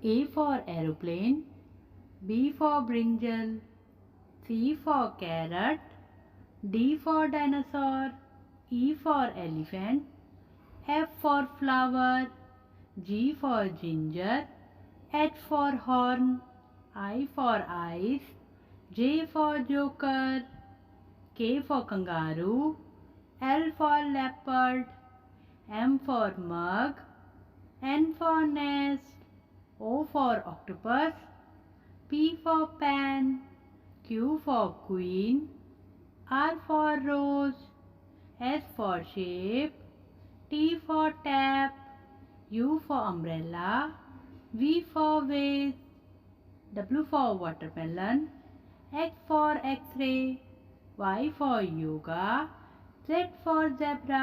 A for aeroplane, B for brinjal, C for carrot, D for dinosaur, E for elephant, F for flower, G for ginger, H for horn, I for eyes, J for joker, K for kangaroo, L for leopard, M for mug, N for nest, O for octopus, P for pan, Q for queen, R for rose, S for shape, T for tap, U for umbrella, V for vase, W for watermelon, X for X-ray, Y for yoga, Z for zebra.